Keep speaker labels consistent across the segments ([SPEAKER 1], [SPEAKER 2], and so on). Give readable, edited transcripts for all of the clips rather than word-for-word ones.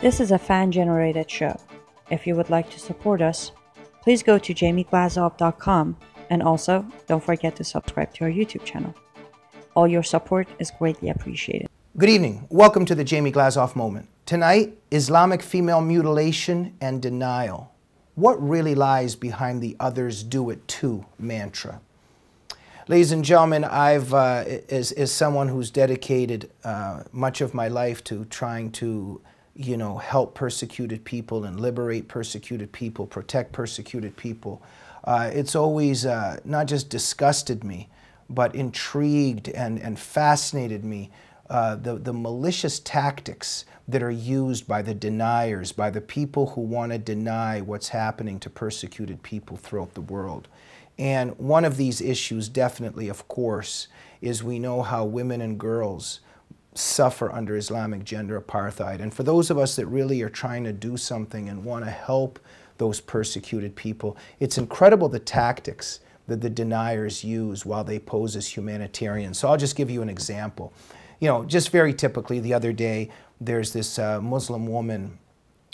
[SPEAKER 1] This is a fan-generated show. If you would like to support us, please go to jamieglazov.com, and also don't forget to subscribe to our YouTube channel. All your support is greatly appreciated.
[SPEAKER 2] Good evening. Welcome to the Jamie Glazov Moment. Tonight, Islamic female mutilation and denial. What really lies behind the others do it too mantra? Ladies and gentlemen, as someone who's dedicated much of my life to trying to help persecuted people and liberate persecuted people, protect persecuted people, it's always not just disgusted me, but intrigued and fascinated me, the malicious tactics that are used by the deniers, by the people who want to deny what's happening to persecuted people throughout the world. And one of these issues definitely, of course, is we know how women and girls suffer under Islamic gender apartheid. And for those of us that really are trying to do something and want to help those persecuted people, it's incredible the tactics that the deniers use while they pose as humanitarians. So I'll just give you an example. Just very typically, the other day, there's this Muslim woman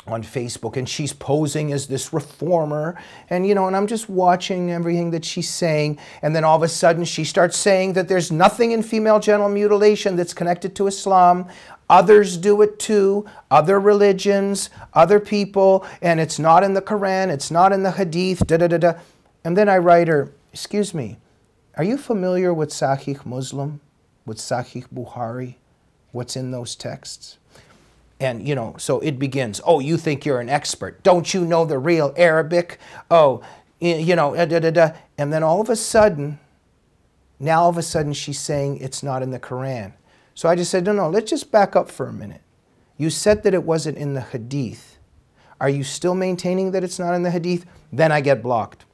[SPEAKER 2] on Facebook, and she's posing as this reformer, and and I'm just watching everything that she's saying, and then all of a sudden she starts saying that there's nothing in female genital mutilation that's connected to Islam. Others do it too, other religions, other people, and it's not in the Quran, it's not in the Hadith, da-da-da-da. And then I write her, excuse me, are you familiar with Sahih Muslim, with Sahih Bukhari, what's in those texts? And, so it begins, oh, you think you're an expert. Don't you know the real Arabic? Oh, da-da-da-da. And then all of a sudden she's saying it's not in the Quran. So I just said, no, let's just back up for a minute. You said that it wasn't in the Hadith. Are you still maintaining that it's not in the Hadith? Then I get blocked.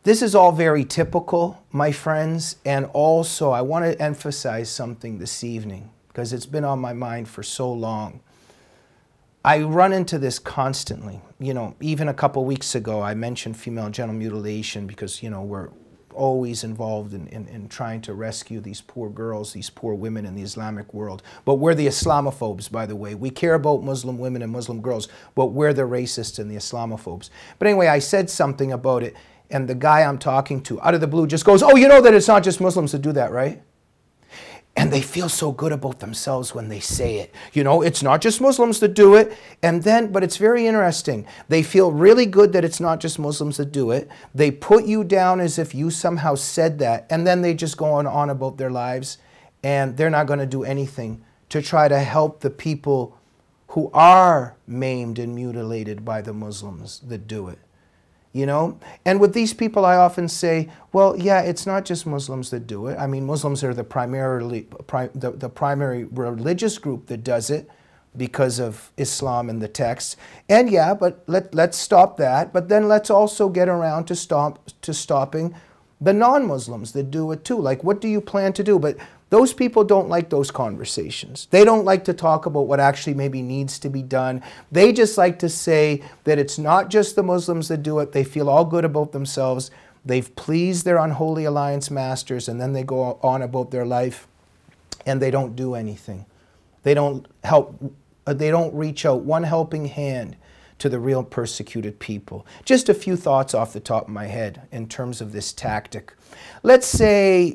[SPEAKER 2] This is all very typical, my friends, and also I want to emphasize something this evening, because it's been on my mind for so long. I run into this constantly. Even a couple weeks ago, I mentioned female genital mutilation because, we're always involved in trying to rescue these poor girls, these poor women in the Islamic world. But we're the Islamophobes, by the way. We care about Muslim women and Muslim girls, but we're the racists and the Islamophobes. But anyway, I said something about it, and the guy I'm talking to, out of the blue, just goes, oh, you know that it's not just Muslims that do that, right? And they feel so good about themselves when they say it. It's not just Muslims that do it. And then, but it's very interesting. They feel really good that it's not just Muslims that do it. They put you down as if you somehow said that. And then they just go on about their lives. And they're not going to do anything to try to help the people who are maimed and mutilated by the Muslims that do it. And with these people, I often say, well, yeah, it's not just Muslims that do it. I mean, Muslims are the primary religious group that does it because of Islam and the texts. And yeah, but let's stop that. But then let's also get around to stopping the non-Muslims that do it too. Like, what do you plan to do? But those people don't like those conversations. They don't like to talk about what actually maybe needs to be done. They just like to say that it's not just the Muslims that do it. They feel all good about themselves. They've pleased their unholy alliance masters, and then they go on about their life, and they don't do anything. They don't help. They don't reach out one helping hand to the real persecuted people. Just a few thoughts off the top of my head in terms of this tactic. Let's say,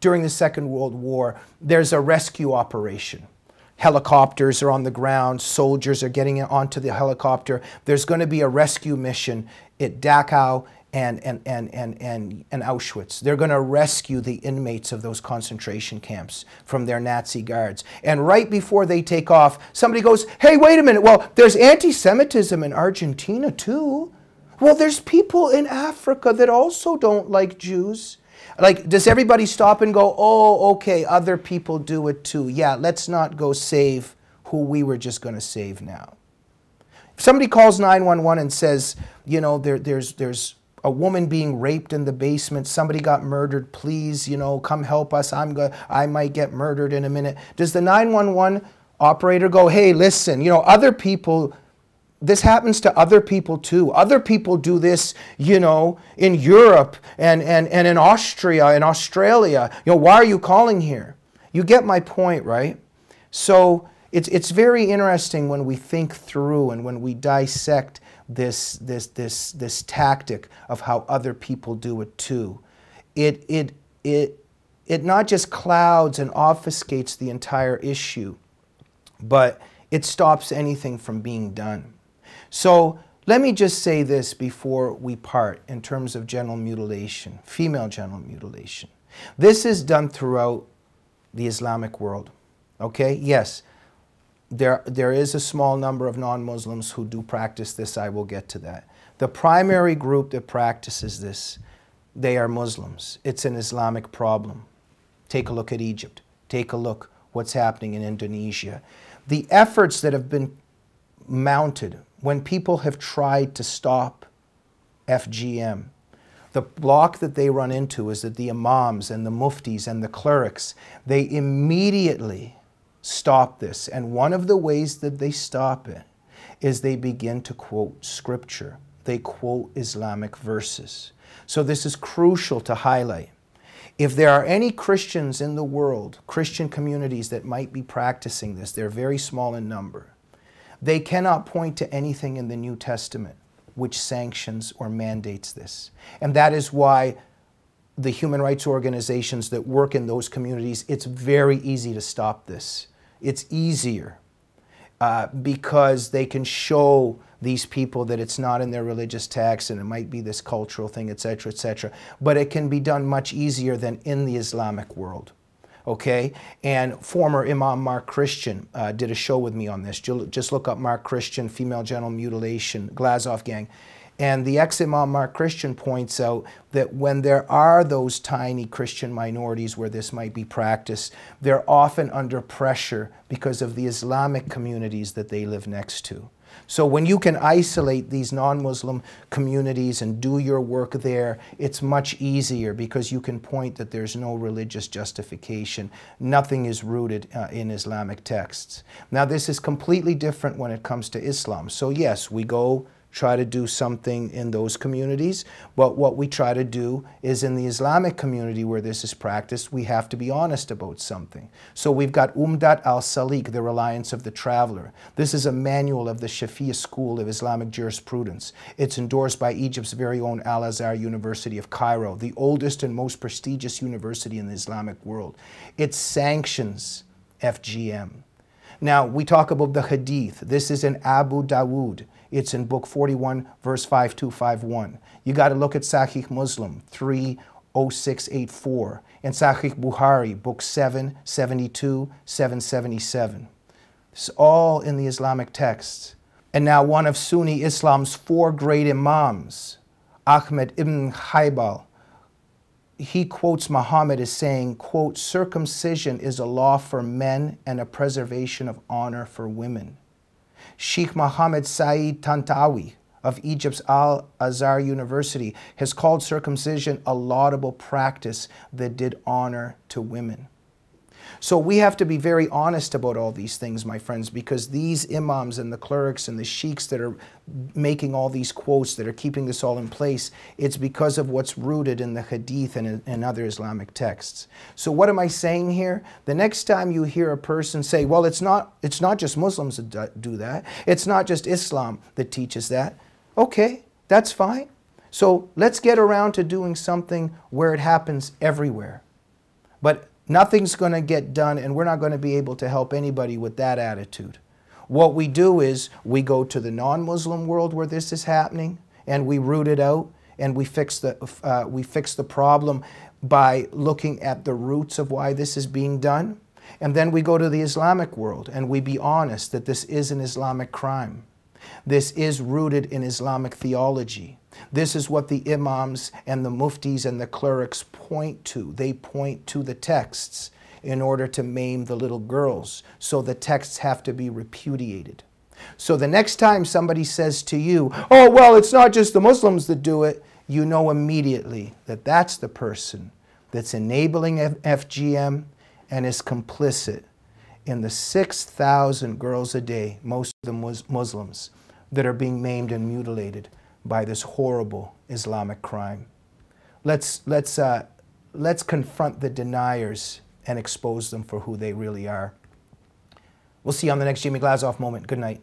[SPEAKER 2] during the Second World War, there's a rescue operation. Helicopters are on the ground, soldiers are getting onto the helicopter. There's going to be a rescue mission at Dachau and Auschwitz. They're going to rescue the inmates of those concentration camps from their Nazi guards. And right before they take off, somebody goes, hey, wait a minute, well, there's anti-Semitism in Argentina too. Well, there's people in Africa that also don't like Jews. Like, does everybody stop and go, oh, okay, other people do it too. Yeah, let's not go save who we were just going to save now. If somebody calls 911 and says, there's a woman being raped in the basement, somebody got murdered, please, come help us, I might get murdered in a minute. Does the 911 operator go, hey, listen, other people This happens to other people too. Other people do this, you know, in Europe and in Austria, in Australia. You know, why are you calling here? You get my point, right? So it's very interesting when we think through and when we dissect this tactic of how other people do it too. It not just clouds and obfuscates the entire issue, but it stops anything from being done. So let me just say this before we part in terms of genital mutilation, female genital mutilation. This is done throughout the Islamic world, okay? Yes, there is a small number of non-Muslims who do practice this. I will get to that. The primary group that practices this, they are Muslims. It's an Islamic problem. Take a look at Egypt. Take a look what's happening in Indonesia. The efforts that have been mounted when people have tried to stop FGM, the block that they run into is that the imams and the muftis and the clerics, they immediately stop this. And one of the ways that they stop it is they begin to quote scripture. They quote Islamic verses. So this is crucial to highlight. If there are any Christians in the world, Christian communities that might be practicing this, they're very small in number. They cannot point to anything in the New Testament which sanctions or mandates this. And that is why the human rights organizations that work in those communities, it's very easy to stop this. It's easier because they can show these people that it's not in their religious text and it might be this cultural thing, etc., etc. But it can be done much easier than in the Islamic world. Okay? And former Imam Mark Christian did a show with me on this. Just look up Mark Christian, female genital mutilation, Glazov Gang. And the ex-Imam Mark Christian points out that when there are those tiny Christian minorities where this might be practiced, they're often under pressure because of the Islamic communities that they live next to. So when you can isolate these non-Muslim communities and do your work there, it's much easier because you can point that there's no religious justification. Nothing is rooted in Islamic texts. Now this is completely different when it comes to Islam. So yes, we go try to do something in those communities, but what we try to do is in the Islamic community where this is practiced, we have to be honest about something. So we've got Umdat al-Salik, the Reliance of the Traveler. This is a manual of the Shafi'i school of Islamic jurisprudence. It's endorsed by Egypt's very own Al-Azhar University of Cairo, the oldest and most prestigious university in the Islamic world. It sanctions FGM. Now, we talk about the Hadith. This is in Abu Dawood. It's in book 41, verse 5251. You got to look at Sahih Muslim, 30684, and Sahih Bukhari, book 772, 777. It's all in the Islamic texts. And now one of Sunni Islam's 4 great imams, Ahmed ibn Hanbal, he quotes Muhammad as saying, quote, circumcision is a law for men and a preservation of honor for women. Sheikh Mohammed Saeed Tantawi of Egypt's Al-Azhar University has called circumcision a laudable practice that did honor to women. So we have to be very honest about all these things, my friends, because these imams and the clerics and the sheiks that are making all these quotes, that are keeping this all in place, it's because of what's rooted in the Hadith and in other Islamic texts. So what am I saying here? The next time you hear a person say, well, it's not just Muslims that do that. It's not just Islam that teaches that. Okay, that's fine. So let's get around to doing something where it happens everywhere. But nothing's going to get done, and we're not going to be able to help anybody with that attitude. What we do is we go to the non-Muslim world where this is happening, and we root it out, and we fix the problem by looking at the roots of why this is being done. And then we go to the Islamic world, and we be honest that this is an Islamic crime. This is rooted in Islamic theology. This is what the imams and the muftis and the clerics point to. They point to the texts in order to maim the little girls. So the texts have to be repudiated. So the next time somebody says to you, oh, well, it's not just the Muslims that do it, you know immediately that that's the person that's enabling FGM and is complicit in the 6,000 girls a day, most of them Muslims, that are being maimed and mutilated by this horrible Islamic crime. Let's confront the deniers and expose them for who they really are. We'll see you on the next Jamie Glazov Moment. Good night.